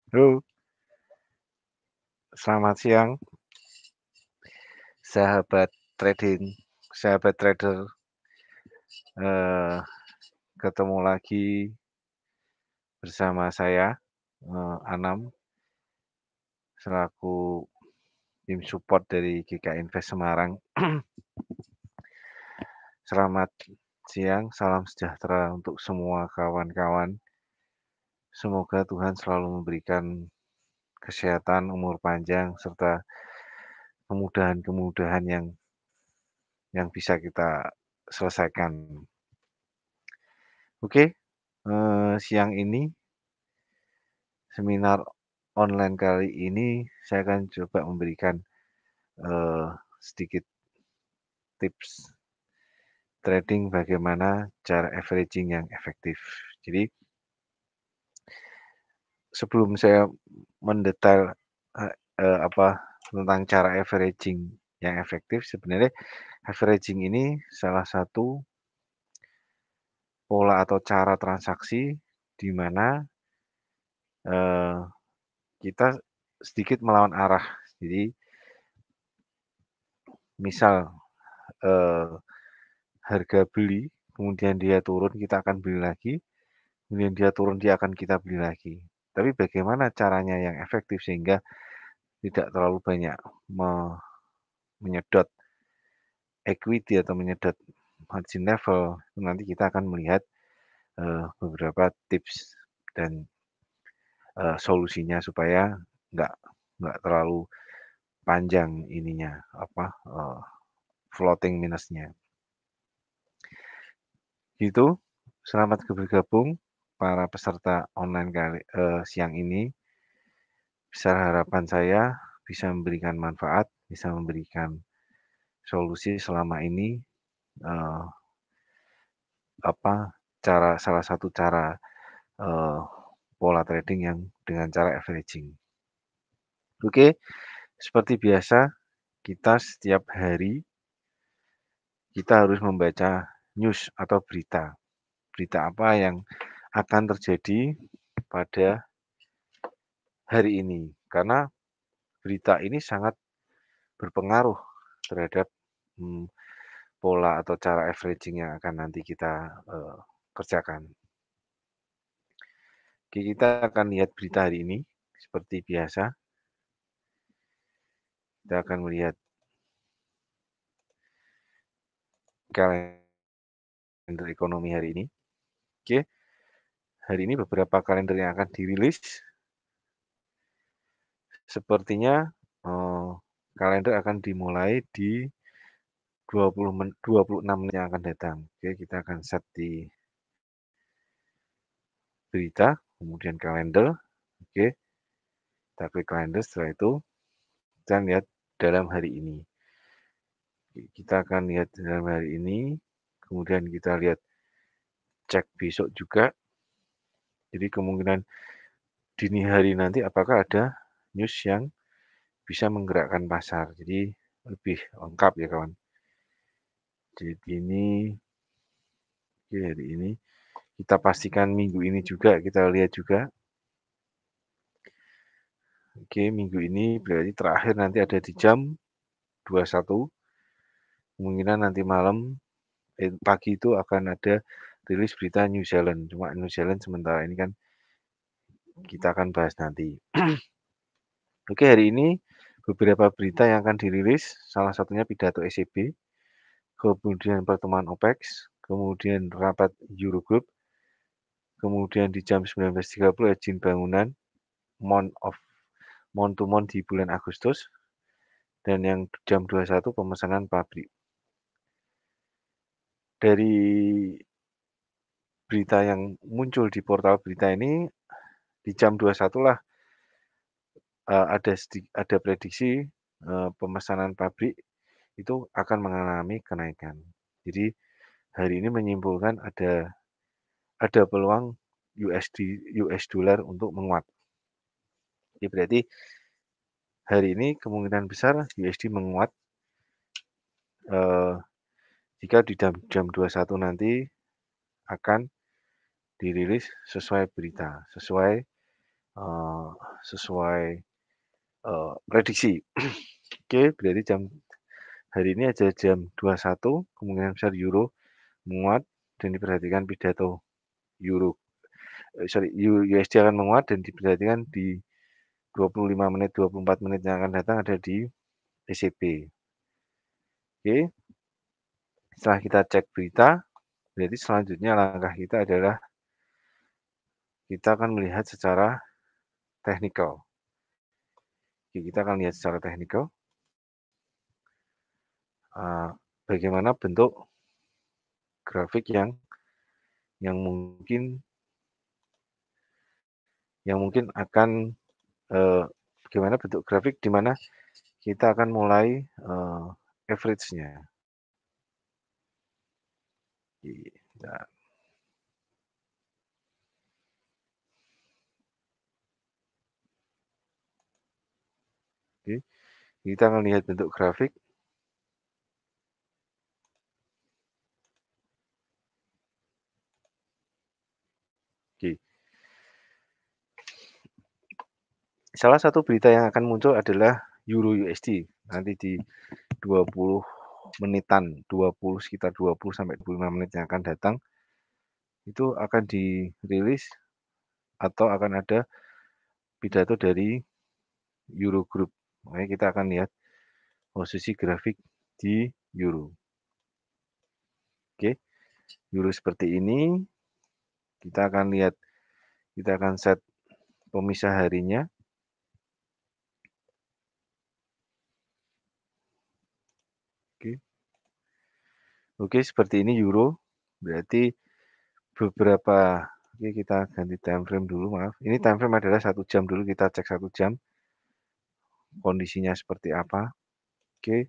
Halo, selamat siang, sahabat trading, sahabat trader. Eh, Ketemu lagi bersama saya, Anam, selaku tim support dari GK Invest Semarang. Selamat siang, salam sejahtera untuk semua kawan-kawan. Semoga Tuhan selalu memberikan kesehatan, umur panjang, serta kemudahan-kemudahan yang bisa kita selesaikan. Oke, siang ini seminar online kali ini saya akan coba memberikan, sedikit tips trading bagaimana cara averaging yang efektif. Jadi sebelum saya mendetail, eee eee, apa, tentang cara averaging yang efektif, sebenarnya averaging ini salah satu pola atau cara transaksi di mana, eee, kita sedikit melawan arah. Jadi misal, eee, harga beli, kemudian dia turun, kita akan beli lagi. Kemudian dia turun, dia akan kita beli lagi. Tapi bagaimana caranya yang efektif sehingga tidak terlalu banyak menyedot equity atau menyedot margin level, nanti kita akan melihat, beberapa tips dan, solusinya supaya nggak nggak terlalu panjang ininya, apa, floating minusnya. Gitu, selamat bergabung para peserta online siang ini. Besar harapan saya bisa memberikan manfaat, bisa memberikan solusi selama ini, eee, apa, salah satu cara, eee, pola trading yang dengan cara averaging. Oke, seperti biasa kita setiap hari, kita harus membaca news atau berita. Berita apa yang akan terjadi pada hari ini. Karena berita ini sangat berpengaruh terhadap, mmm, pola atau cara averaging yang akan nanti kita, kerjakan. Oke, kita akan lihat berita hari ini seperti biasa. Kita akan melihat kalender ekonomi hari ini. Oke, hari ini beberapa kalender yang akan dirilis. Sepertinya, eee, kalender akan dimulai di 26 menit yang akan datang. Oke, kita akan set di berita, kemudian kalender. Oke, kita klik kalender, setelah itu kita lihat dalam hari ini. Kita akan lihat dalam hari ini, kemudian kita lihat cek besok juga. Jadi kemungkinan dini hari nanti apakah ada news yang bisa menggerakkan pasar. Jadi lebih lengkap ya kawan. Jadi ini, oke, hari ini kita pastikan minggu ini juga kita lihat juga. Oke, minggu ini berarti terakhir nanti ada di jam 21. Kemungkinan nanti malam, pagi itu akan ada rilis berita New Zealand. Cuma New Zealand sementara ini kan kita akan bahas nanti. Oke, hari ini beberapa berita yang akan dirilis, salah satunya pidato ECB, kemudian pertemuan OPEC, kemudian rapat Eurogroup, kemudian di jam 19.30 izin bangunan, month to month di bulan Agustus, dan yang jam 21 pemesanan pabrik. Dari berita yang muncul di portal berita ini, di jam 21 lah ada prediksi pemesanan pabrik itu akan mengalami kenaikan. Jadi hari ini menyimpulkan ada peluang US dollar untuk menguat. Jadi berarti hari ini kemungkinan besar USD menguat, jika di jam 21 nanti akan dirilis sesuai berita, sesuai eee, sesuai, prediksi. Oke, berarti hari ini aja jam 21 kemungkinan besar euro menguat dan diperhatikan pidato euro USD akan menguat dan diperhatikan di 25 menit, 24 menit yang akan datang ada di ECB. Oke, setelah kita cek berita, berarti selanjutnya langkah kita adalah kita akan melihat secara teknikal. Oke, kita akan lihat secara teknikal bagaimana bentuk grafik yang mungkin akan bagaimana bentuk grafik di mana kita akan mulai average-nya. Nah, oke, kita akan lihat bentuk grafik. Oke. Salah satu berita yang akan muncul adalah Euro USD. Nanti di 20 menitan, sekitar 20 sampai 25 menit yang akan datang, itu akan dirilis atau akan ada pidato dari Eurogroup. Makanya kita akan lihat posisi grafik di Euro. Oke, Euro seperti ini. Kita akan lihat, kita akan set pemisah harinya. Oke, seperti ini Euro. Berarti beberapa, oke kita ganti time frame dulu, maaf. Ini time frame adalah 1 jam dulu, kita cek 1 jam. Kondisinya seperti apa. Oke.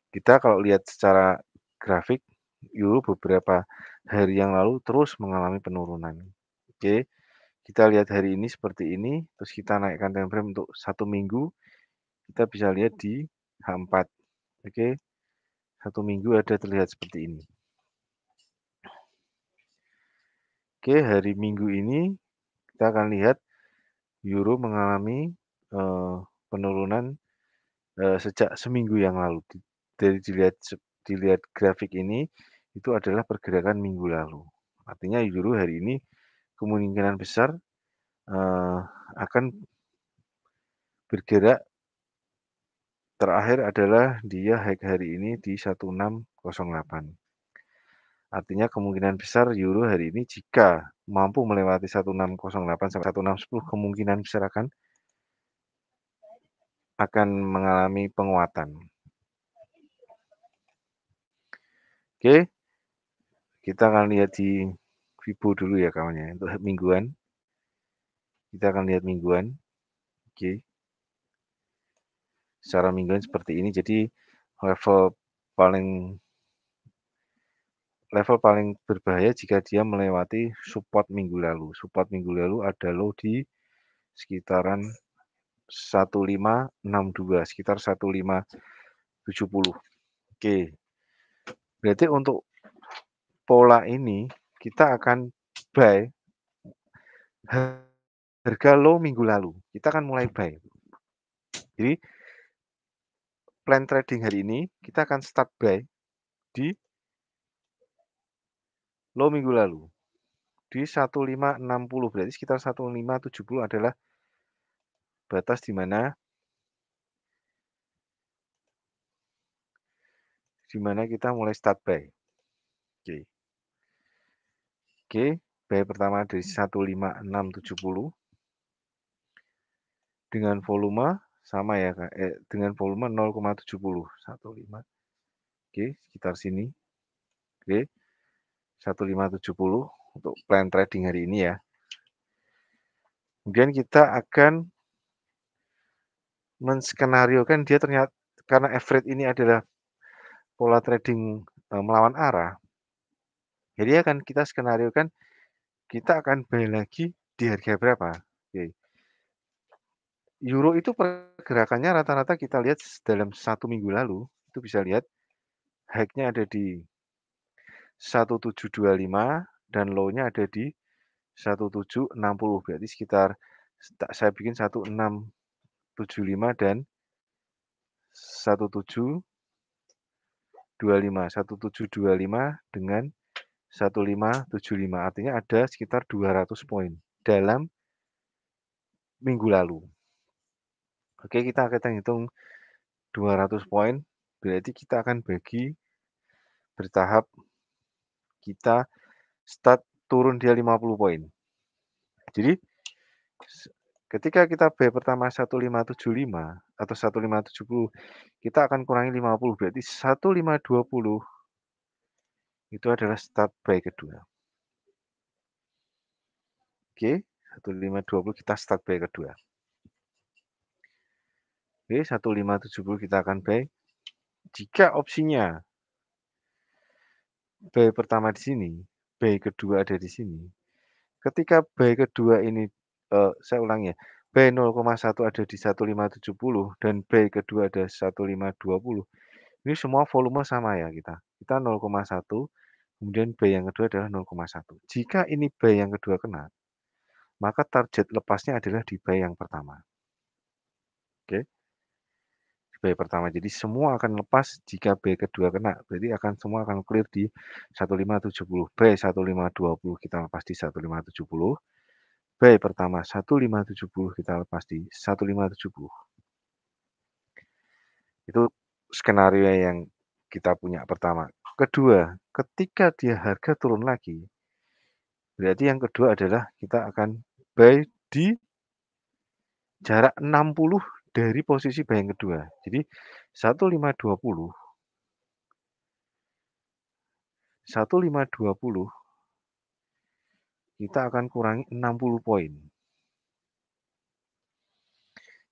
Kita kalau lihat secara grafik, Euro beberapa hari yang lalu terus mengalami penurunan. Oke, kita lihat hari ini seperti ini, terus kita naikkan time frame untuk 1 minggu, kita bisa lihat di H4. Oke, 1 minggu ada terlihat seperti ini. Oke, hari Minggu ini kita akan lihat Euro mengalami penurunan sejak seminggu yang lalu. Dari dilihat grafik ini, itu adalah pergerakan minggu lalu. Artinya Euro hari ini kemungkinan besar akan bergerak. Terakhir adalah dia high hari ini di 1608. Artinya kemungkinan besar Euro hari ini jika mampu melewati 1608 sampai 1610 kemungkinan besar akan mengalami penguatan. Oke, kita akan lihat di Fibo dulu ya kawannya. Untuk mingguan, kita akan lihat mingguan. Oke, secara mingguan seperti ini. Jadi level paling berbahaya jika dia melewati support minggu lalu. Support minggu lalu ada low di sekitaran 1562, sekitar 1570. Oke, berarti untuk pola ini kita akan buy harga low minggu lalu. Kita akan mulai buy. Jadi plan trading hari ini kita akan start buy di low minggu lalu di 1560, berarti sekitar 1570 adalah batas di mana kita mulai start buy. Oke. Oke, buy pertama dari 15670 dengan volume sama ya Kak, dengan volume 0,70 15. Oke, sekitar sini. Oke. 1570 untuk plan trading hari ini ya. Kemudian kita akan menskenariokan dia ternyata karena average ini adalah pola trading melawan arah. Jadi akan kita skenariokan kita akan buy lagi di harga berapa. Oke. Euro itu pergerakannya rata-rata kita lihat dalam 1 minggu lalu, itu bisa lihat high-nya ada di 1725 dan low-nya ada di 1760, berarti sekitar saya bikin 1675 dan 1725 dengan 1575, artinya ada sekitar 200 poin dalam minggu lalu. Oke, kita hitung 200 poin, berarti kita akan bagi bertahap, kita start turun dia 50 poin. Jadi ketika kita B pertama 1575 atau 1570, kita akan kurangi 50, berarti 1520 itu adalah start buy kedua. Oke, 1520 kita start buy kedua. Oke, 1570 kita akan buy. Jika opsinya buy pertama di sini, buy kedua ada di sini. Ketika buy kedua ini, saya ulangi ya, buy 0,1 ada di 1570 dan buy kedua ada 1520. Ini semua volume sama ya kita. Kita 0,1, kemudian buy yang kedua adalah 0,1. Jika ini buy yang kedua kena, maka target lepasnya adalah di buy yang pertama. Oke. Buy pertama. Jadi semua akan lepas jika buy kedua kena. Berarti semua akan clear di 1570. Buy 1520 kita lepas di 1570. Buy pertama 1570 kita lepas di 1570. Itu skenario yang kita punya pertama. Kedua, ketika dia harga turun lagi, berarti yang kedua adalah kita akan buy di jarak 60 dari posisi buy yang kedua. Jadi 1520 kita akan kurangi 60 poin.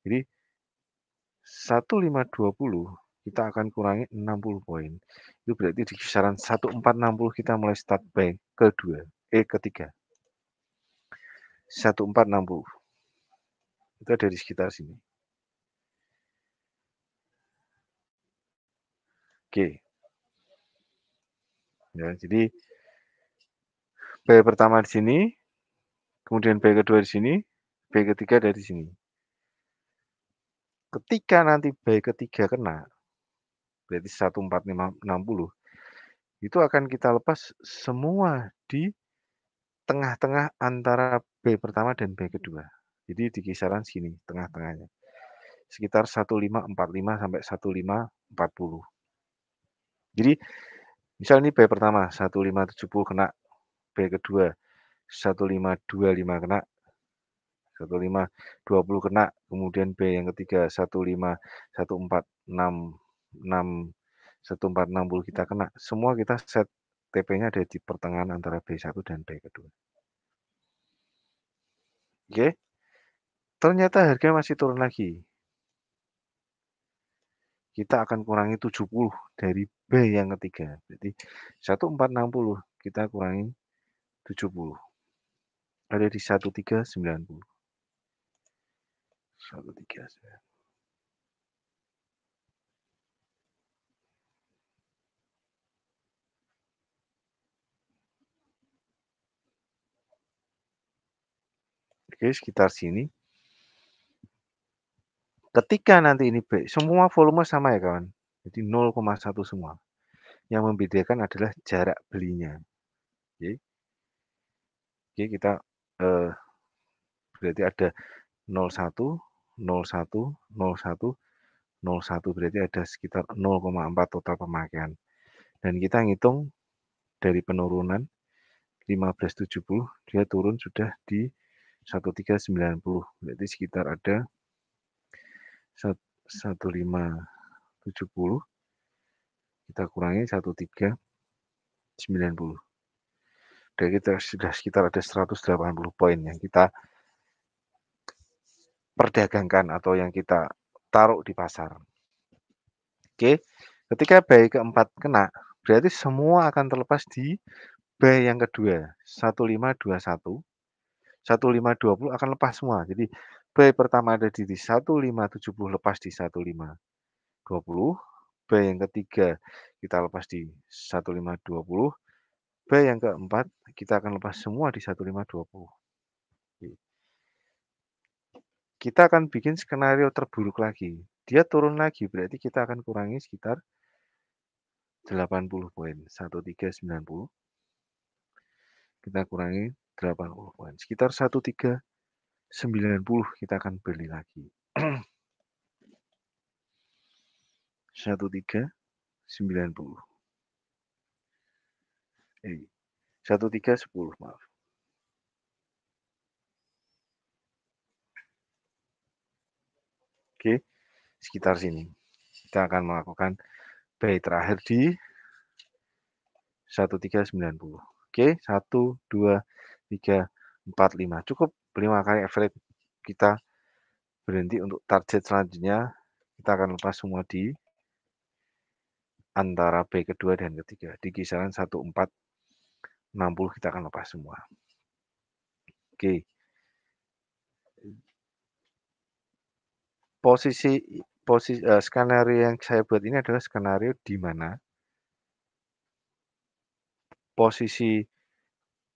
Jadi 1520 kita akan kurangi 60 poin. Itu berarti di kisaran 1460 kita mulai start buy ketiga. 1460. Itu ada di sekitar sini. Oke. Ya, jadi buy pertama di sini, kemudian buy kedua di sini, buy ketiga dari sini. Ketika nanti buy ketiga kena, berarti 1460, itu akan kita lepas semua di tengah-tengah antara buy pertama dan buy kedua. Jadi di kisaran sini, tengah-tengahnya. Sekitar 1545 sampai 1540. Jadi misal ini buy pertama 1570 kena, buy kedua 1525 kena, 1520 kena, kemudian buy yang ketiga 1460 kita kena. Semua kita set TP-nya ada di pertengahan antara B1 dan B kedua. Oke. Ternyata harga masih turun lagi. Kita akan kurangi 70 dari B yang ketiga. Jadi 1460 kita kurangi 70. Ada di 1390. 139. Oke, sekitar sini. Ketika nanti ini B, semua volume sama ya kawan. Jadi 0,1 semua. Yang membedakan adalah jarak belinya. Oke. Oke, kita berarti ada 01, 01, 01, 01, berarti ada sekitar 0,4 total pemakaian. Dan kita ngitung dari penurunan 1570, dia turun sudah di 1390. Berarti sekitar ada 1570 kita kurangi 1390. Dan kita sudah sekitar ada 180 poin yang kita perdagangkan atau yang kita taruh di pasar. Oke, ketika buy keempat kena, berarti semua akan terlepas di buy yang kedua, 1521. 1520 akan lepas semua. Jadi buy pertama ada di 1570 lepas di 1520. Buy yang ketiga kita lepas di 1520. buy yang keempat, kita akan lepas semua di 1520. Oke. Kita akan bikin skenario terburuk lagi. Dia turun lagi, berarti kita akan kurangi sekitar 80 poin. 1390, kita kurangi 80 poin. Sekitar 1390 kita akan beli lagi. 1390. 1310, maaf. Oke, sekitar sini. Kita akan melakukan buy terakhir di 1390. Oke, 1, 2, 3, 4, 5. Cukup 5 kali average. Kita berhenti untuk target selanjutnya. Kita akan lepas semua di antara buy kedua dan ketiga. Di kisaran 1460 kita akan lepas semua. Oke. Skenario yang saya buat ini adalah skenario di mana posisi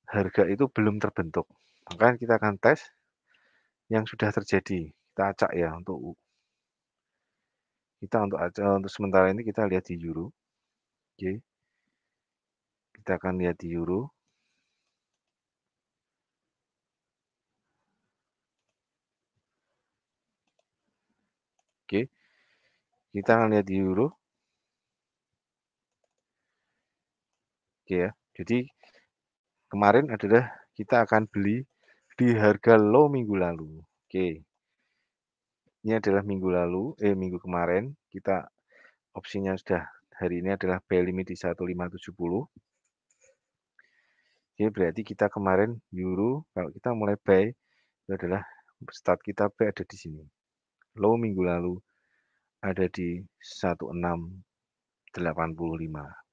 harga itu belum terbentuk. Maka kita akan tes yang sudah terjadi. Kita acak ya untuk sementara ini kita lihat di euro. Oke. Kita akan lihat di euro. Oke. Kita akan lihat di euro. Oke ya. Jadi kemarin adalah kita akan beli di harga low minggu lalu. Oke. Ini adalah minggu kemarin. Kita opsinya sudah hari ini adalah buy limit di 1570. Oke, berarti kita kemarin euro, kalau kita mulai buy, itu adalah start kita buy ada di sini. Low minggu lalu ada di 1685.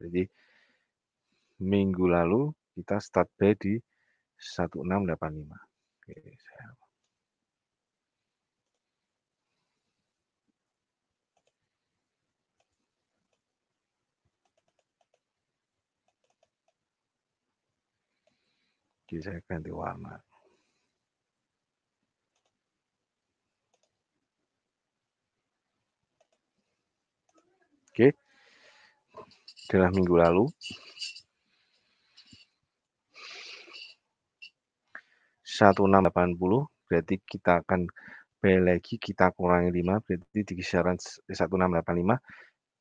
Jadi minggu lalu kita start buy di 1685. Oke, saya ganti warna. Oke, adalah minggu lalu. 1680, berarti kita akan buy lagi, kita kurangi 5, berarti di kisaran 1685.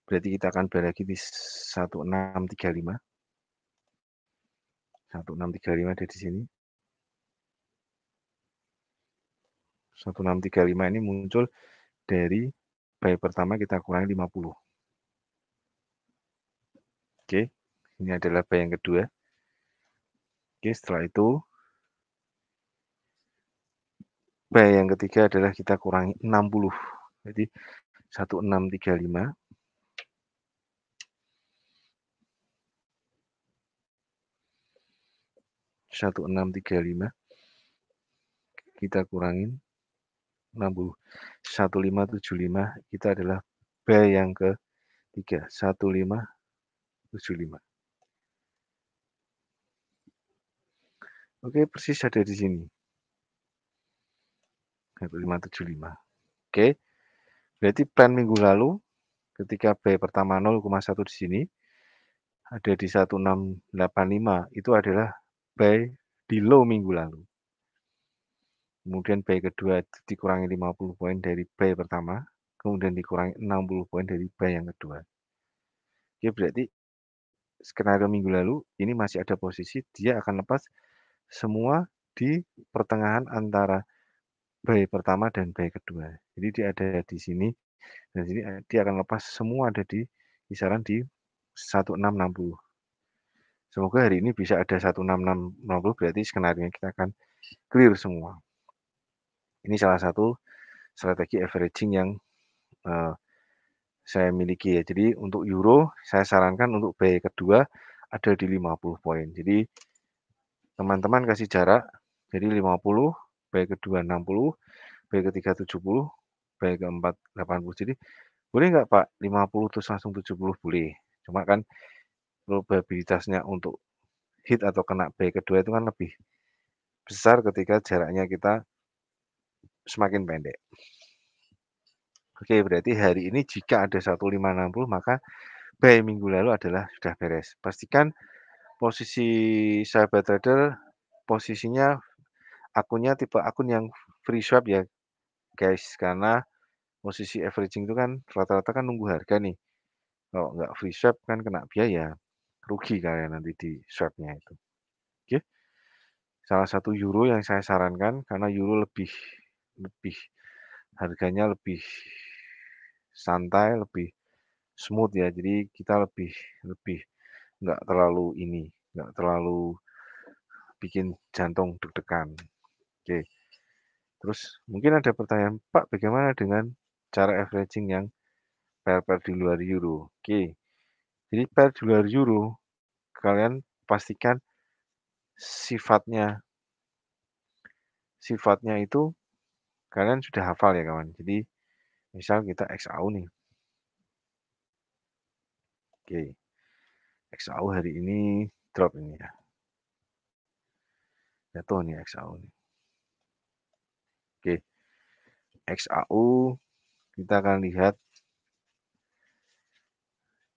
Berarti kita akan buy lagi di 1635. 1635 ada di sini. 1635 ini muncul dari buy pertama kita kurangi 50. Oke, ini adalah buy yang kedua. Oke, setelah itu buy yang ketiga adalah kita kurangi 60. Jadi 1635. 1635 kita kurangin 60. 1575 kita adalah buy yang ketiga. 1575. Oke, persis ada di sini. 1575. Oke. Berarti plan minggu lalu ketika buy pertama 0,1 di sini ada di 1685 itu adalah buy di low minggu lalu. Kemudian buy kedua dikurangi 50 poin dari buy pertama, kemudian dikurangi 60 poin dari buy yang kedua. Oke, berarti skenario minggu lalu ini masih ada posisi dia akan lepas semua di pertengahan antara buy pertama dan buy kedua. Jadi dia ada di sini dan sini dia akan lepas semua ada di kisaran di 1660. Semoga hari ini bisa ada 1660, berarti skenario kita akan clear semua. Ini salah satu strategi averaging yang saya miliki ya. Jadi untuk euro saya sarankan untuk buy kedua ada di 50 poin. Jadi teman-teman kasih jarak. Jadi 50, buy kedua 60, buy ketiga 70, buy keempat 80. Jadi boleh nggak Pak 50 terus langsung 70? Boleh. Cuma kan probabilitasnya untuk hit atau kena buy kedua itu kan lebih besar ketika jaraknya kita semakin pendek. Oke, berarti hari ini jika ada 1560 maka buy minggu lalu adalah sudah beres. Pastikan posisi sahabat trader posisinya akunnya tipe akun yang free swap ya guys, karena posisi averaging itu kan rata-rata kan nunggu harga nih. Kalau nggak free swap kan kena biaya, rugi kalian nanti di swapnya itu. Oke, salah satu euro yang saya sarankan karena euro lebih lebih harganya lebih santai, lebih smooth ya. Jadi kita lebih lebih nggak terlalu ini, nggak terlalu bikin jantung deg-degan. Oke, terus mungkin ada pertanyaan, Pak, bagaimana dengan cara averaging yang pair-pair di luar euro? Oke, jadi pair di luar euro kalian pastikan sifatnya sifatnya itu kalian sudah hafal ya kawan. Jadi misal kita XAU nih. Oke, XAU hari ini drop ini ya. Jatuh nih XAU nih. Oke, XAU kita akan lihat.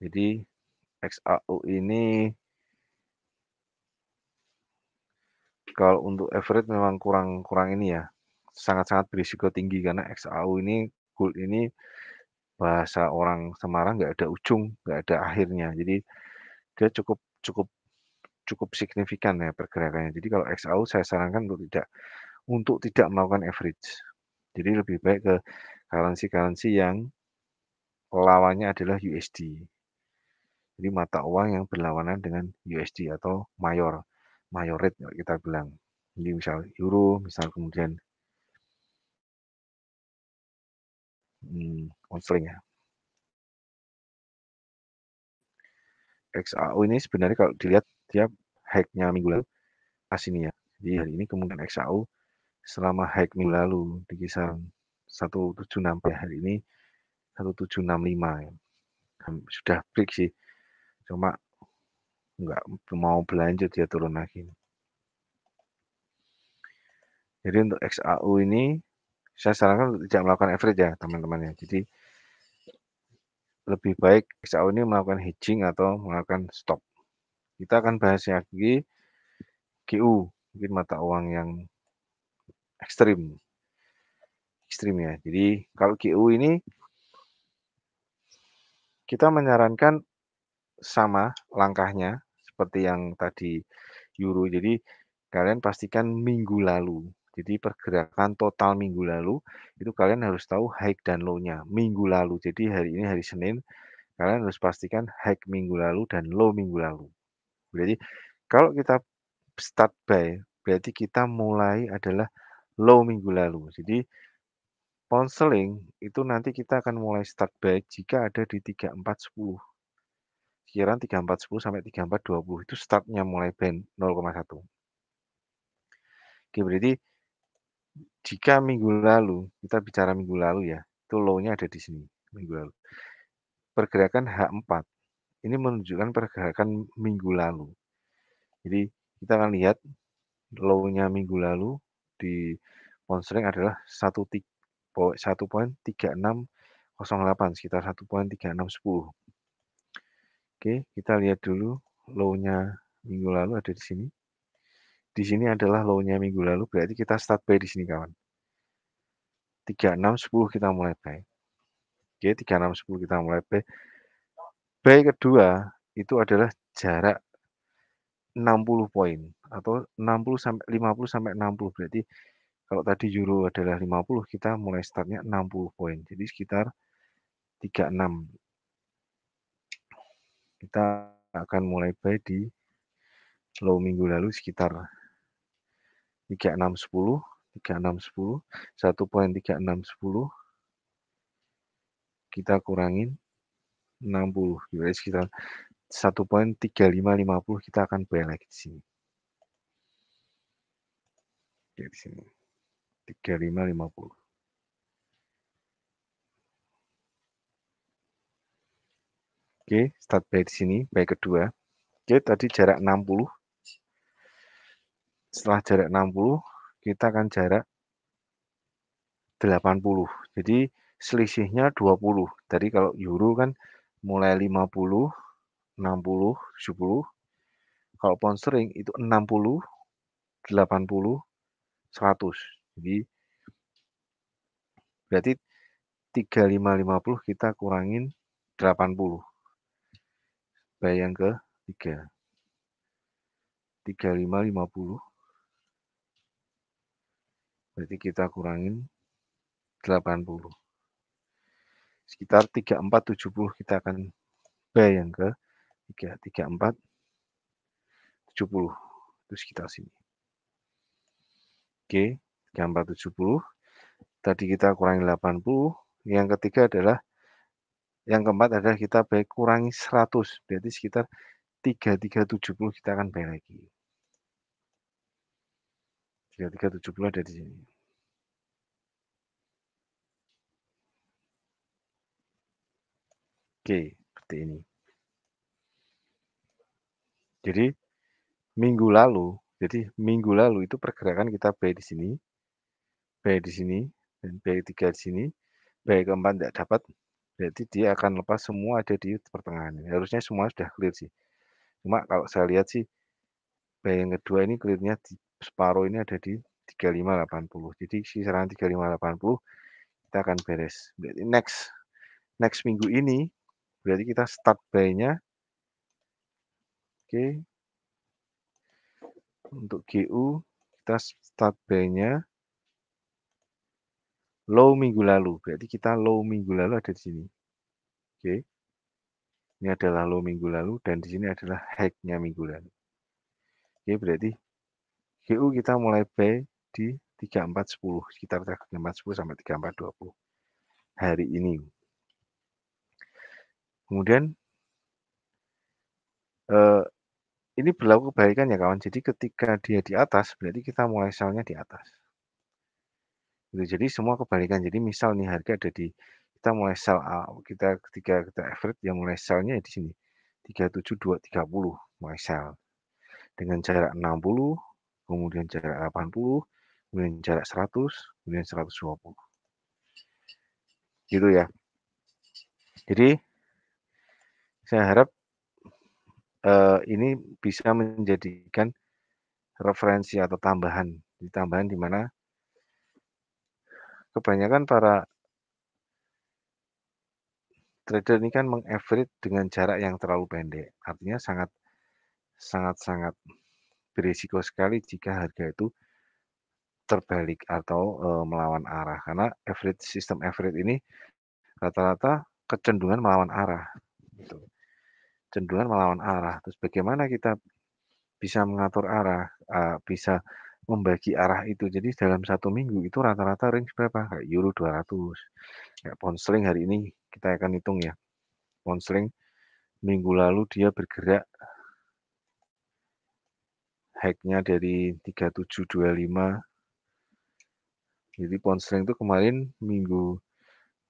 Jadi XAU ini kalau untuk average memang kurang ini ya. Sangat-sangat berisiko tinggi karena XAU ini gold ini bahasa orang Semarang nggak ada ujung, nggak ada akhirnya. Jadi dia cukup cukup cukup signifikan ya pergerakannya. Jadi kalau XAU saya sarankan untuk tidak melakukan average. Jadi lebih baik ke currency-currency yang lawannya adalah USD. Jadi mata uang yang berlawanan dengan USD atau mayor rate kita bilang. Jadi misal euro, misal kemudian onsling ya. XAU ini sebenarnya kalau dilihat dia high-nya minggu lalu pas ini ya. Jadi hari ini kemungkinan XAU selama high minggu lalu di kisaran 176 ya, hari ini 1765 ya. Sudah break sih. Cuma nggak mau berlanjut dia turun lagi. Jadi untuk XAU ini saya sarankan untuk tidak melakukan average ya teman-teman ya. Jadi lebih baik XAU ini melakukan hedging atau melakukan stop. Kita akan bahas lagi GU, mungkin mata uang yang ekstrim ya. Jadi kalau GU ini kita menyarankan sama langkahnya seperti yang tadi euro. Jadi kalian pastikan minggu lalu. Jadi pergerakan total minggu lalu itu kalian harus tahu high dan low-nya minggu lalu. Jadi hari ini hari Senin, kalian harus pastikan high minggu lalu dan low minggu lalu. Jadi kalau kita start buy, berarti kita mulai adalah low minggu lalu. Jadi pound sterling itu nanti kita akan mulai start buy jika ada di 3410. Sekiranya 3410 sampai 3420 itu startnya mulai band 0,1. Oke, berarti jika minggu lalu, kita bicara minggu lalu ya, itu low-nya ada di sini, minggu lalu. Pergerakan H4, ini menunjukkan pergerakan minggu lalu. Jadi kita akan lihat low-nya minggu lalu di pound sterling adalah 1.3608, sekitar 1.3610. Oke, kita lihat dulu low-nya minggu lalu ada di sini. Di sini adalah low-nya minggu lalu, berarti kita start buy di sini kawan. 3610 kita mulai buy. Oke, 3610 kita mulai buy. Buy kedua itu adalah jarak 60 poin atau 60 sampai 50 sampai 60. Berarti kalau tadi euro adalah 50, kita mulai startnya 60 poin. Jadi sekitar 36. Kita akan mulai buy di low minggu lalu sekitar 3610, 3610, 1.3610 kita kurangin 60, berarti sekitar 1.3550 kita akan buy lagi di sini. Oke, di sini 3550. Oke, start buy di sini, buy kedua. Oke, tadi jarak 60. setelah jarak 60, kita akan jarak 80. Jadi selisihnya 20. Tadi kalau euro kan mulai 50, 60, 70. Kalau pound sterling itu 60, 80, 100. Jadi berarti 3550 kita kurangin 80. Bayang ke 3. 3550 berarti kita kurangin 80. Sekitar 3470 kita akan bayang ke 3. 3470. Itu sekitar sini. Oke, 3470. Tadi kita kurangi 80. Yang ketiga adalah, yang keempat adalah kita bayar kurangi 100. Berarti sekitar 3370 kita akan bayar lagi. 3370 ada di sini. Oke, seperti ini. Jadi minggu lalu itu pergerakan kita buy di sini, dan buy 3 di sini, buy keempat tidak dapat, berarti dia akan lepas semua ada di pertengahan. Harusnya semua sudah clear sih. Cuma kalau saya lihat sih, buy yang kedua ini clearnya di separuh ini ada di 3580. Jadi kisaran 3580 kita akan beres. Berarti next minggu ini berarti kita start buy-nya. Oke. Untuk GU kita start buy-nya low minggu lalu. Berarti kita low minggu lalu ada di sini. Oke. Ini adalah low minggu lalu dan di sini adalah high-nya minggu lalu. Oke, berarti GU kita mulai buy di 3410, sekitar 3410 sampai 3420 hari ini. Kemudian ini berlaku kebalikan ya kawan. Jadi ketika dia di atas, berarti kita mulai sell-nya di atas. Jadi semua kebalikan. Jadi misal nih harga ada di, kita mulai sell, ketika kita average yang mulai sell-nya di sini 37230 mulai sell dengan jarak 60, kemudian jarak 80, kemudian jarak 100, kemudian 120. Gitu ya. Jadi saya harap ini bisa menjadikan referensi atau tambahan di mana kebanyakan para trader ini kan meng-average dengan jarak yang terlalu pendek. Artinya sangat berisiko sekali jika harga itu terbalik atau melawan arah. Karena sistem average ini rata-rata kecenderungan melawan arah. Gitu. Cenderungan melawan arah. Terus bagaimana kita bisa mengatur arah, bisa membagi arah itu. Jadi dalam 1 minggu itu rata-rata range berapa? Kayak euro 200. Kayak pound sterling hari ini kita akan hitung ya. Pound sterling minggu lalu dia bergerak high-nya dari 3725. Jadi pound sterling itu kemarin minggu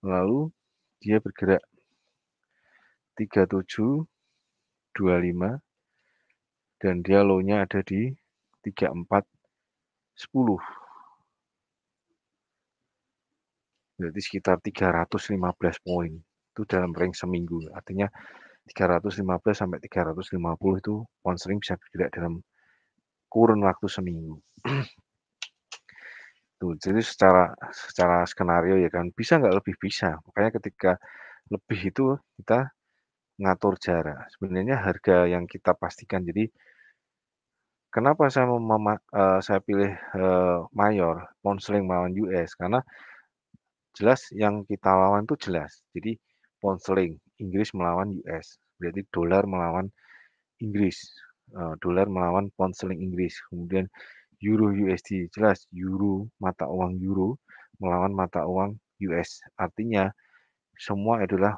lalu dia bergerak 3725 dan dia low-nya ada di 3410. Berarti sekitar 315 poin. Itu dalam range seminggu. Artinya 315 sampai 350 itu pound sterling bisa bergerak dalam kurun waktu seminggu. Tuh, jadi secara skenario ya kan bisa nggak lebih bisa. Makanya ketika lebih itu kita ngatur jarak. Sebenarnya harga yang kita pastikan. Jadi kenapa saya pilih mayor pound sterling melawan US? Karena jelas yang kita lawan itu jelas. Jadi pound sterling Inggris melawan US. Berarti dolar melawan Inggris. Dolar melawan pound sterling Inggris. Kemudian euro USD jelas euro, mata uang euro melawan mata uang US. Artinya semua adalah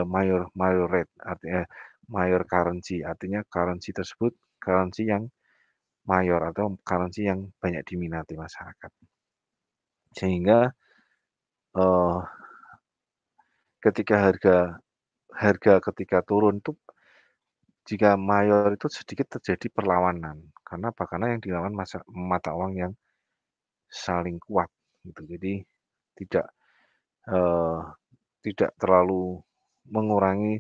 mayor rate, artinya mayor currency, artinya currency tersebut currency yang mayor atau currency yang banyak diminati masyarakat. Sehingga ketika harga ketika turun tuh jika mayor itu sedikit terjadi perlawanan. Karena apa? Karena yang dilawan mata uang yang saling kuat gitu. Jadi tidak, eee, tidak terlalu mengurangi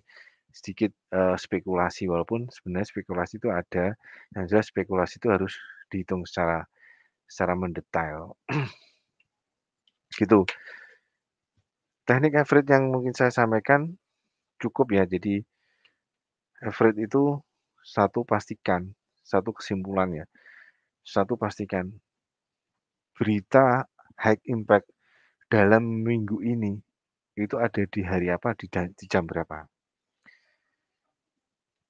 sedikit, spekulasi, walaupun sebenarnya spekulasi itu ada, yang jelas spekulasi itu harus dihitung secara mendetail, gitu. Teknik average yang mungkin saya sampaikan cukup ya, jadi average itu satu kesimpulan ya, satu pastikan berita high impact dalam minggu ini, itu ada di hari apa, di jam berapa.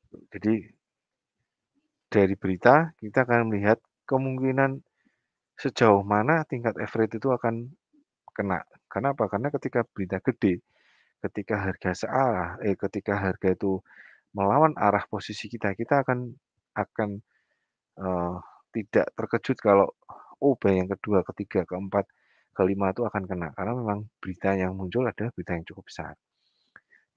Jadi dari berita kita akan melihat kemungkinan sejauh mana tingkat average itu akan kena. Karena apa? Karena ketika berita gede, ketika harga itu melawan arah posisi kita, kita akan, eee, tidak terkejut kalau, oh yang kedua, ketiga, keempat, kelima itu akan kena. Karena memang berita yang muncul adalah berita yang cukup besar.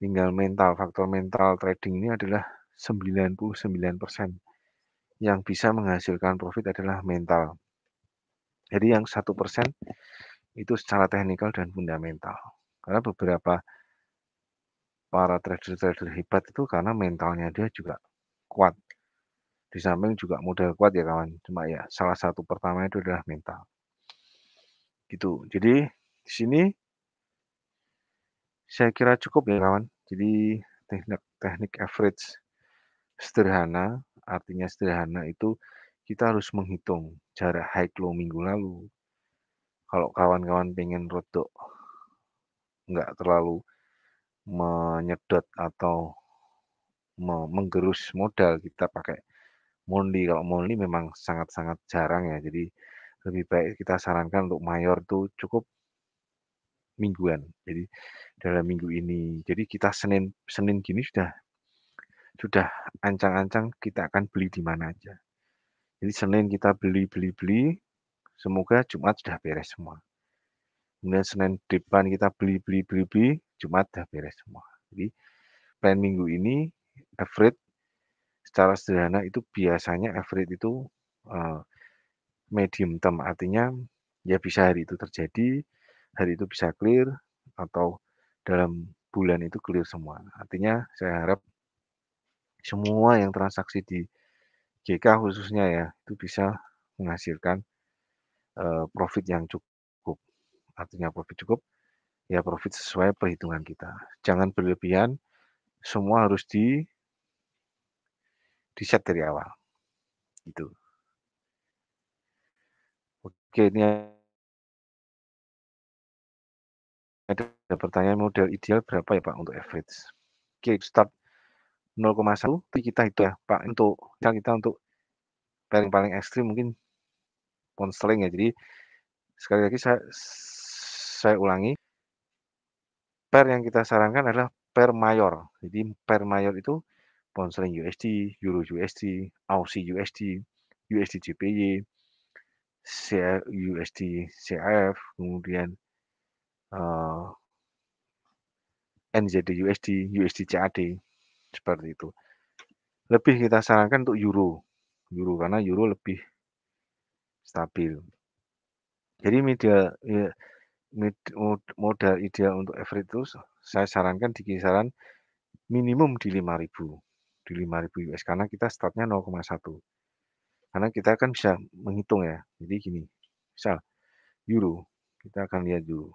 Tinggal mental, faktor mental trading ini adalah 99% yang bisa menghasilkan profit adalah mental. Jadi yang 1% itu secara teknikal dan fundamental. Karena beberapa para trader-trader hebat itu karena mentalnya dia juga kuat. Di samping juga modal kuat ya kawan. Cuma ya salah satu pertama itu adalah mental. Gitu. Jadi di sini saya kira cukup ya kawan. Jadi teknik average sederhana, artinya sederhana itu kita harus menghitung jarak high low minggu lalu. Kalau kawan-kawan pengen rodok nggak terlalu menyedot atau menggerus modal, kita pakai monthly. Kalau monthly memang sangat-sangat jarang ya. Jadi lebih baik kita sarankan untuk mayor tuh cukup mingguan. Jadi dalam minggu ini. Jadi kita Senin Senin gini sudah ancang-ancang kita akan beli di mana aja. Jadi Senin kita beli, semoga Jumat sudah beres semua. Kemudian Senin depan kita beli, Jumat sudah beres semua. Jadi plan minggu ini average secara sederhana itu biasanya average itu medium term, artinya ya bisa hari itu terjadi, hari itu bisa clear, atau dalam bulan itu clear semua. Artinya saya harap semua yang transaksi di GK khususnya ya, itu bisa menghasilkan profit yang cukup. Artinya profit cukup, ya profit sesuai perhitungan kita. Jangan berlebihan, semua harus di-set dari awal. Gitu. Oke, ini ada pertanyaan, model ideal berapa ya Pak untuk average? Oke, start 0,1 kita itu ya Pak, untuk kita untuk paling ekstrim mungkin pound sterling ya. Jadi sekali lagi saya ulangi, pair yang kita sarankan adalah pair mayor. Jadi pair mayor itu pound sterling USD, euro USD, Aussie USD, USD JPY, USD CAF, kemudian NZD USD, USD CAD, seperti itu. Lebih kita sarankan untuk euro karena euro lebih stabil. Jadi modal ideal untuk average itu saya sarankan di kisaran minimum di 5.000, di 5.000 US, karena kita startnya 0,1. Karena kita kan bisa menghitung ya. Jadi gini, misal euro, kita akan lihat dulu.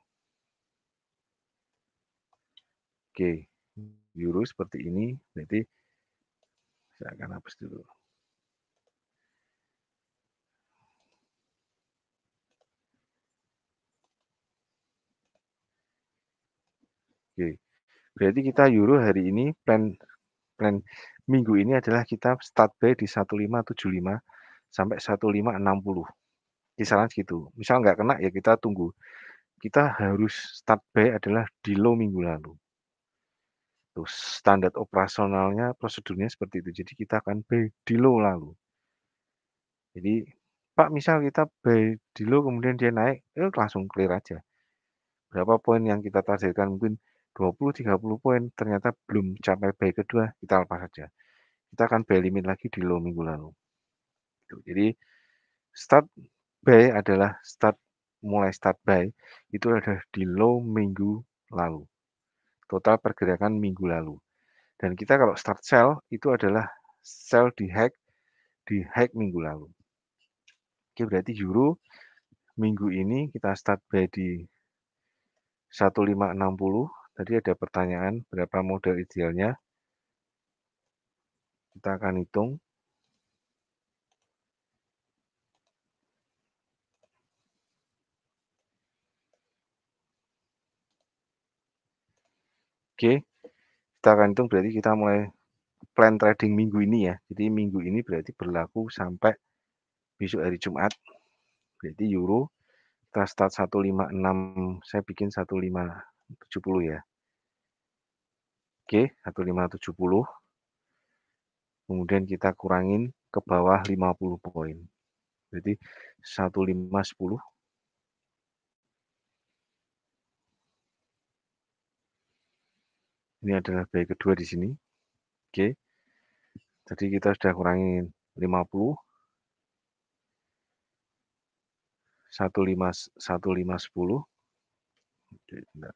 Oke, euro seperti ini, berarti saya akan hapus dulu. Oke, berarti kita euro hari ini plan minggu ini adalah kita start buy di 1575 sampai 1560. Kisaran segitu. Misal nggak kena ya kita tunggu. Kita harus start buy adalah di low minggu lalu. Tuh, standar operasionalnya, prosedurnya seperti itu. Jadi kita akan buy di low lalu. Jadi Pak, misal kita buy di low kemudian dia naik, langsung clear aja. Berapa poin yang kita targetkan, mungkin 20-30 poin, ternyata belum capai buy kedua, kita lepas saja. Kita akan buy limit lagi di low minggu lalu. gitu. Jadi start buy adalah mulai start buy itu ada di low minggu lalu, total pergerakan minggu lalu. Dan kita kalau start sell itu adalah sell di high minggu lalu. Oke, berarti euro minggu ini kita start buy di 1560. Tadi ada pertanyaan berapa model idealnya. Kita akan hitung. Oke, kita akan hitung berarti kita mulai plan trading minggu ini ya. Jadi minggu ini berarti berlaku sampai besok hari Jumat. Berarti euro kita start 156, saya bikin 1570 ya. Oke, 1570. Kemudian kita kurangin ke bawah 50 poin. Berarti 1510. Ini adalah buy kedua di sini. Oke. Jadi kita sudah kurangin 50, 1510. Oke, bentar.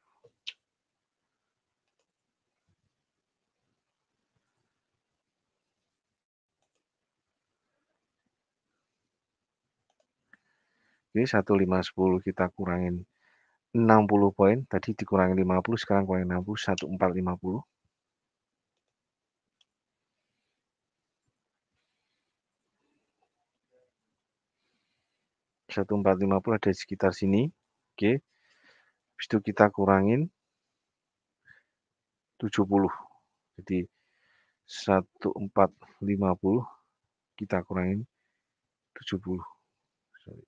Oke, 1510 kita kurangin 60 poin. Tadi dikurangin 50, sekarang kurangin 60, 1450. 1450 ada di sekitar sini. Oke. Habis itu kita kurangin 70. Jadi 1450 kita kurangin 70. Sorry.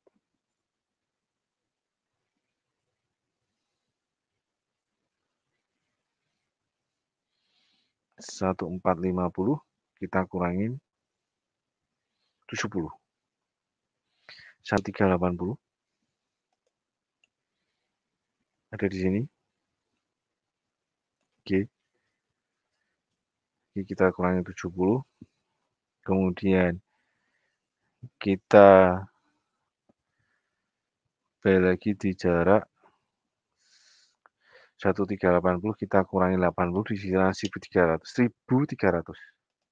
1450 kita kurangin 70. 1380 ada di sini. Oke. Oke, kita kurangin 70. Kemudian kita balik lagi di jarak 1380, kita kurangi 80 di sisi 1300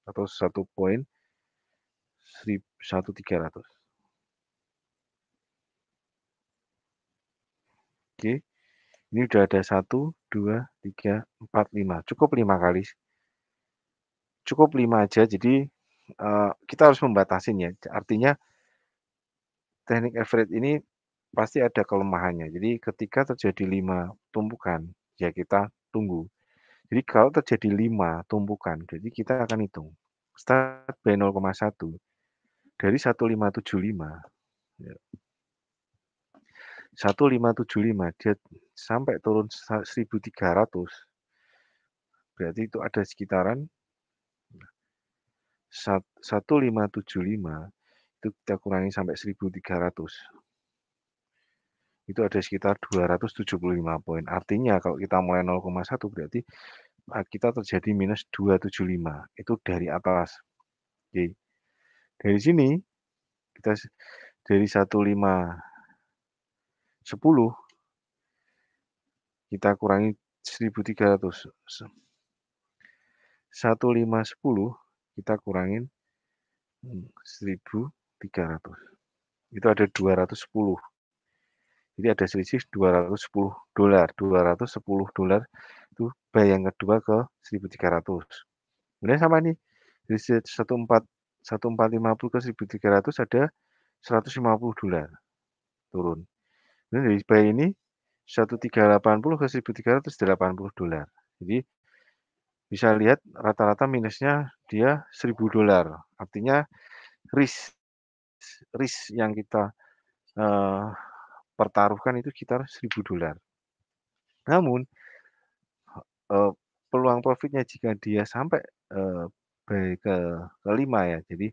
atau 1 poin 1300. Oke, ini udah ada 1, 2, 3, 4, 5. Cukup 5 kali. Cukup 5 aja. Jadi kita harus membatasin ya. Artinya teknik average ini pasti ada kelemahannya. Jadi ketika terjadi 5 tumpukan, ya kita tunggu. Jadi kalau terjadi 5 tumpukan, jadi kita akan hitung. Start by 0,1 dari 1575. Ya. 1575 dia sampai turun 1300. Berarti itu ada sekitaran 1575 itu kita kurangi sampai 1300. Itu ada sekitar 275 poin. Artinya kalau kita mulai 0,1 berarti kita terjadi minus 275. Itu dari atas. Oke. Dari sini kita dari 1510 kita kurangi 1300. 1510 kita kurangin 1300. Itu ada 210. Jadi ada selisih 210 dolar. 210 dolar itu buy yang kedua ke 1300. Kemudian sama nih. Dari 1450 ke 1300 ada 150 dolar turun. Kemudian dari buy ini 1380 ke 1380 dolar. Jadi bisa lihat rata-rata minusnya dia 1000 dolar. Artinya risk yang kita pertaruhkan itu sekitar 1000 dolar. Namun peluang profitnya jika dia sampai buy kelima ya. Jadi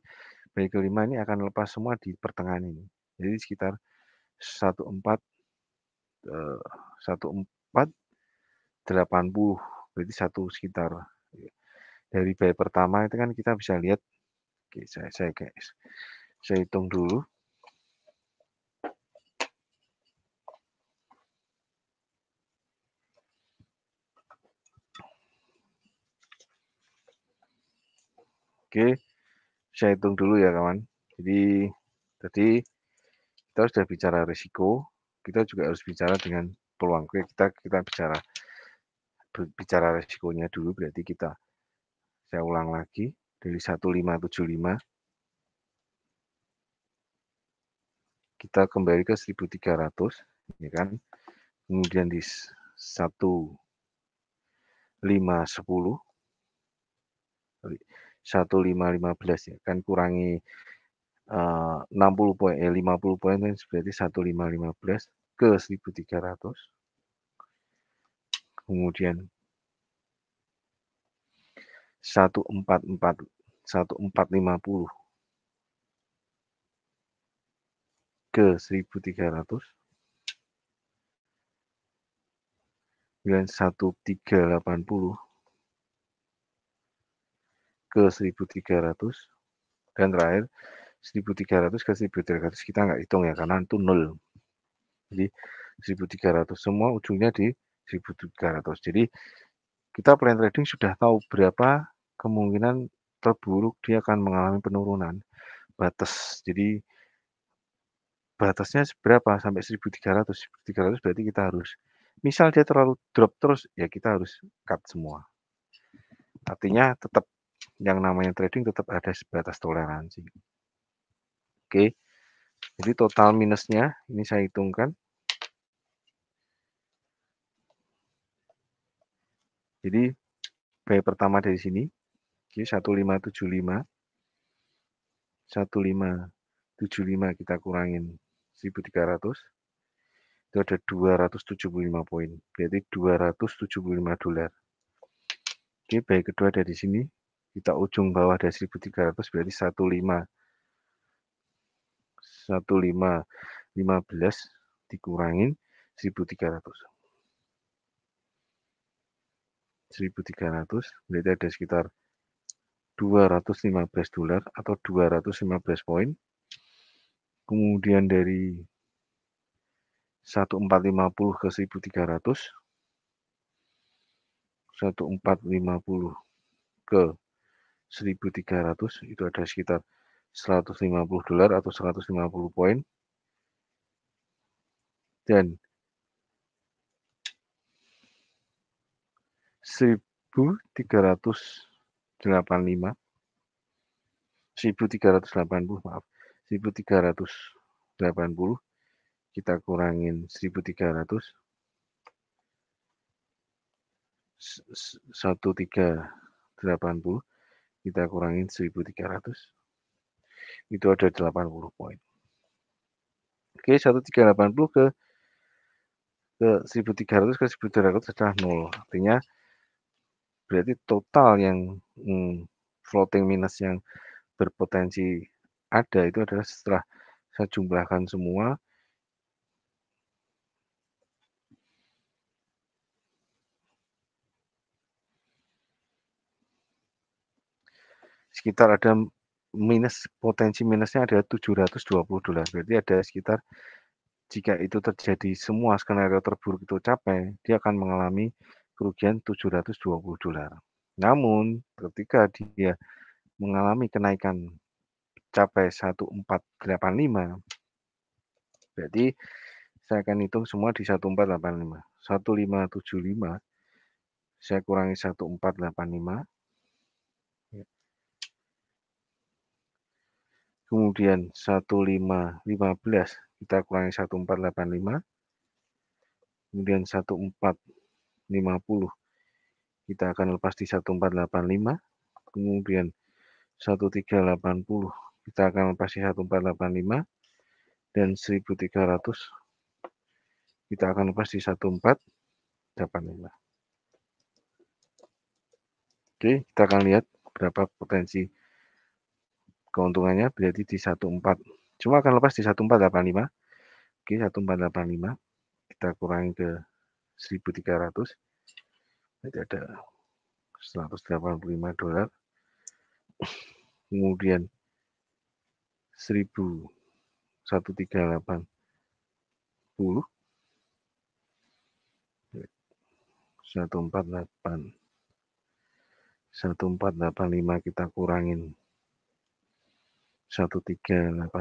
buy kelima ini akan lepas semua di pertengahan ini. Jadi sekitar 1480. Berarti sekitar dari buy pertama itu kan kita bisa lihat. Oke, saya guys. Saya hitung dulu. Oke, saya hitung dulu ya kawan. Jadi tadi kita sudah bicara risiko, kita juga harus bicara dengan peluang. Oke, kita bicara risikonya dulu, berarti saya ulang lagi dari 1575 kita kembali ke 1300 ya kan. Kemudian di 1510 1515 ya kan, kurangi 60 poin 50 poin berarti 1515 ke 1300. Kemudian 1450 ke 1300. Kemudian 1380 ke 1300, dan terakhir 1300 ke 1300 kita nggak hitung ya karena itu 0. Jadi 1300 semua ujungnya di 1300. Jadi kita plan trading sudah tahu berapa kemungkinan terburuk dia akan mengalami penurunan batas. Jadi batasnya berapa sampai 1300. 1300 berarti kita harus, misal dia terlalu drop terus ya kita harus cut semua. Artinya tetap yang namanya trading tetap ada batas toleransi. Oke. Jadi total minusnya ini saya hitungkan. Jadi buy pertama dari sini, oke, 1575 kita kurangin 1300, itu ada 275 poin, berarti 275 dolar. Oke, buy kedua dari sini, kita ujung bawah dari 1300 berarti 1515 dikurangin 1300. 1300 berarti ada sekitar 215 dolar atau 215 poin. Kemudian dari 1450 ke 1300, 1450 ke 1300 itu ada sekitar 150 dolar atau 150 poin. Dan 1385 1380 maaf 1380 kita kurangin 1300 1380 kita kurangin 1300 itu ada 80 poin. Oke, 1380 ke 1300 ke 1300 adalah 0. Artinya berarti total yang floating minus yang berpotensi ada itu adalah setelah saya jumlahkan semua sekitar ada potensi minusnya ada 720 dolar. Berarti ada sekitar, jika itu terjadi semua skenario terburuk itu capai, dia akan mengalami kerugian 720 dolar. Namun ketika dia mengalami kenaikan capai 1485, berarti saya akan hitung semua di 1485. 1575 saya kurangi 1485. Kemudian 1515 kita kurangi 1485. Kemudian 1450 kita akan lepas di 1485. Kemudian 1380 kita akan lepas di 1485. Dan 1300 kita akan lepas di 1485. Oke, kita akan lihat berapa potensi keuntungannya, berarti di 14, cuma akan lepas di 1485. Oke, 1485 kita kurangi ke 1300, jadi ada 185 dolar. Kemudian 1380, 1485 kita kurangin 1380,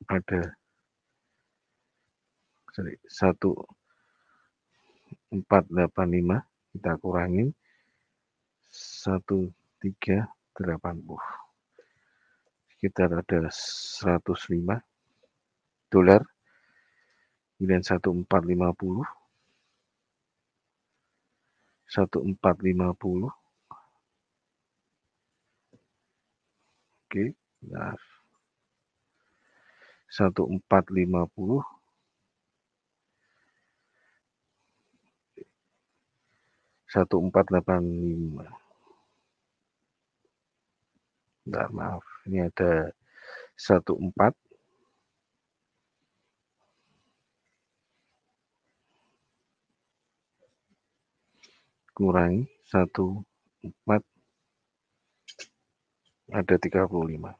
ada 1485 kita kurangin 1380, sekitar ada 105 dolar. Kemudian 1450, oke, nah 1450, satu empat delapan lima. Nah, maaf, ini ada 14 kurangi 14, ada 35.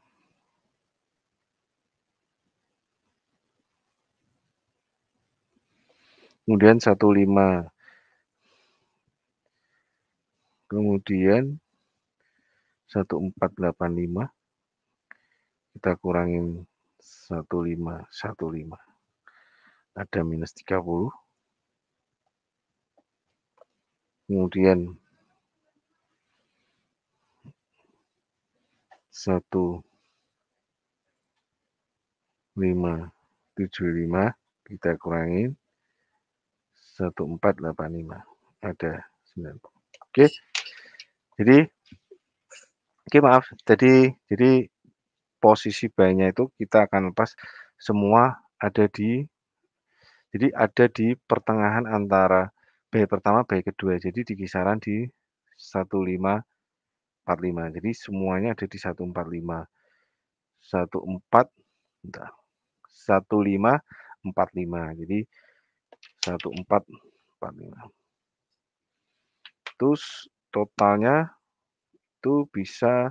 Kemudian 15, kemudian 1485 kita kurangin 1515, ada minus 30. Kemudian 1575 kita kurangin 1485, ada 90. Oke. Jadi maaf. Jadi posisi buy-nya itu kita akan lepas semua ada di pertengahan antara buy pertama, buy kedua. Jadi di kisaran di 1545. Jadi semuanya ada di 145. 1545. Jadi 1445. Terus totalnya itu bisa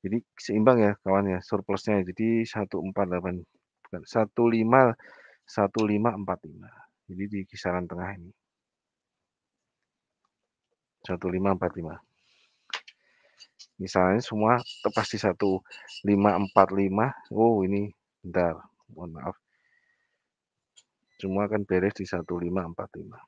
jadi seimbang ya kawan ya, surplusnya. Jadi 148, bukan 1545. Jadi di kisaran tengah ini 1545. Misalnya semua tepas di 1545. Oh ini bentar, mohon maaf, semua akan beres di 1545.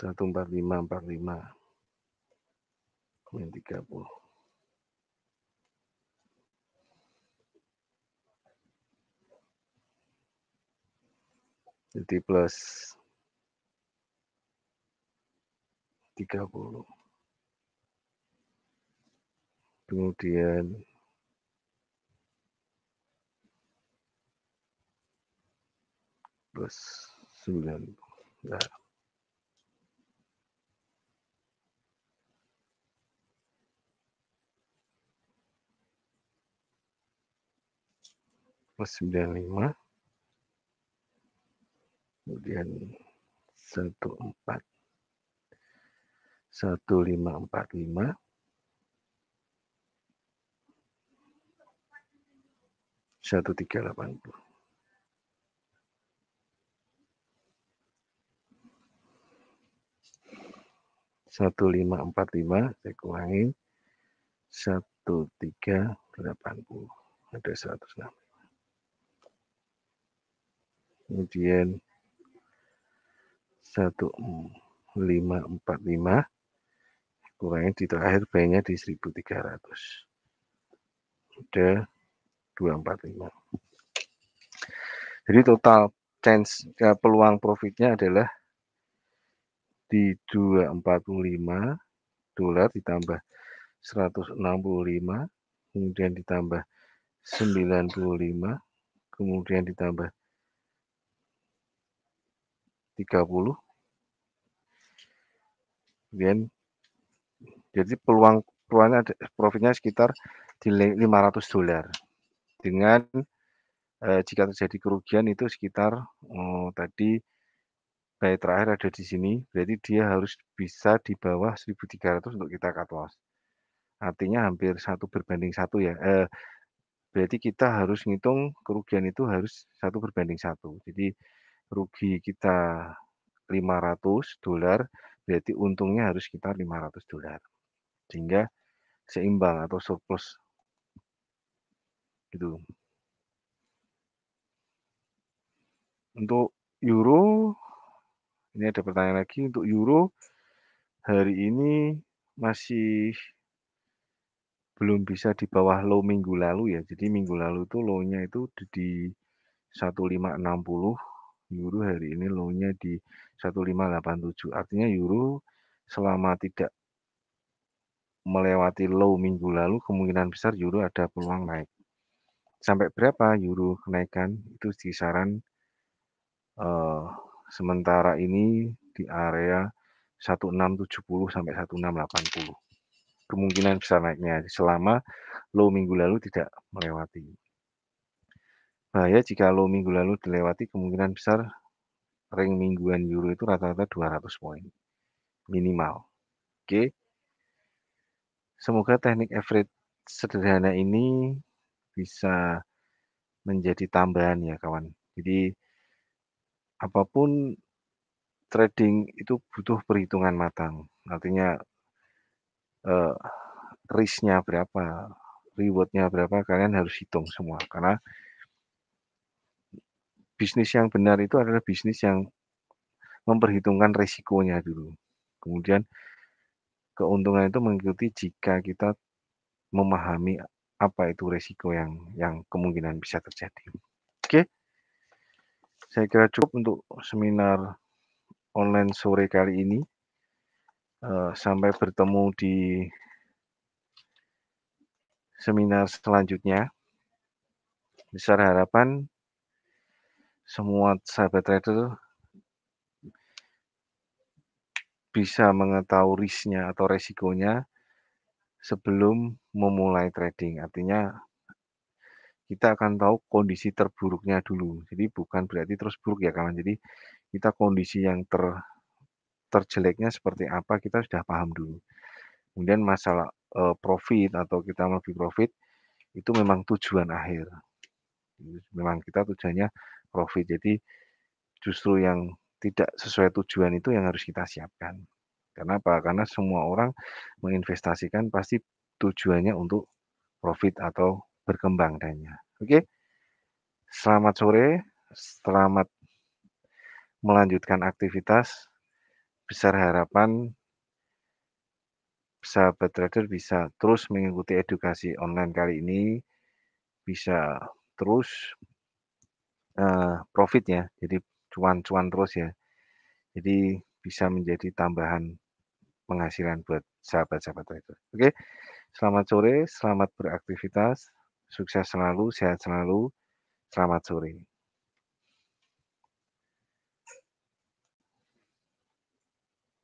14545 min 30. Jadi plus 30. Kemudian plus 9. Nah, plus 95. Kemudian 1545. 1380. 1545 saya kurangin 1380, ada 106. Kemudian 1545 kurangin di terakhir buy-nya di 1300, ada 245. Jadi total chance peluang profitnya adalah di 245 dolar ditambah 165, kemudian ditambah 95, kemudian ditambah 30. Kemudian jadi peluangnya profitnya sekitar di 500 dolar. Dengan jika terjadi kerugian itu sekitar tadi buy terakhir ada di sini, berarti dia harus bisa di bawah 1.300 untuk kita cut loss. Artinya hampir 1/1 ya, berarti kita harus ngitung kerugian itu harus 1/1. Jadi rugi kita $500, berarti untungnya harus sekitar $500. Sehingga seimbang atau surplus gitu. Untuk euro, ini ada pertanyaan lagi, untuk euro hari ini masih belum bisa di bawah low minggu lalu ya. Jadi minggu lalu itu low-nya itu di 1560, euro hari ini low-nya di 1587. Artinya euro selama tidak melewati low minggu lalu, kemungkinan besar euro ada peluang naik. Sampai berapa euro kenaikan? Itu kisaran sementara ini di area 1670 sampai 1680. Kemungkinan besar naiknya selama low minggu lalu tidak melewati. Bahaya jika low minggu lalu dilewati, kemungkinan besar ring mingguan euro itu rata-rata 200 poin minimal. Oke. Semoga teknik average sederhana ini bisa menjadi tambahan ya kawan. Jadi apapun trading itu butuh perhitungan matang. Artinya risk-nya berapa, reward-nya berapa, kalian harus hitung semua. Karena bisnis yang benar itu adalah bisnis yang memperhitungkan risikonya dulu. Kemudian keuntungan itu mengikuti jika kita memahami apa itu risiko yang kemungkinan bisa terjadi. Oke, saya kira cukup untuk seminar online sore kali ini. Sampai bertemu di seminar selanjutnya. Besar harapan semua sahabat trader bisa mengetahui risknya atau resikonya sebelum memulai trading. Artinya kita akan tahu kondisi terburuknya dulu. Jadi bukan berarti terus buruk ya kawan. Jadi kita kondisi yang terjeleknya seperti apa kita sudah paham dulu. Kemudian masalah profit atau kita lebih profit itu memang tujuan akhir. Memang kita tujuannya profit. Jadi justru yang tidak sesuai tujuan itu yang harus kita siapkan. Kenapa? Karena semua orang menginvestasikan pasti tujuannya untuk profit atau berkembang dananya. Oke, selamat sore, selamat melanjutkan aktivitas. Besar harapan sahabat trader bisa terus mengikuti edukasi online kali ini, bisa terus profit ya, jadi cuan-cuan terus ya. Jadi bisa menjadi tambahan penghasilan buat sahabat-sahabat trader. Oke, selamat sore, selamat beraktivitas, sukses selalu, sehat selalu, selamat sore.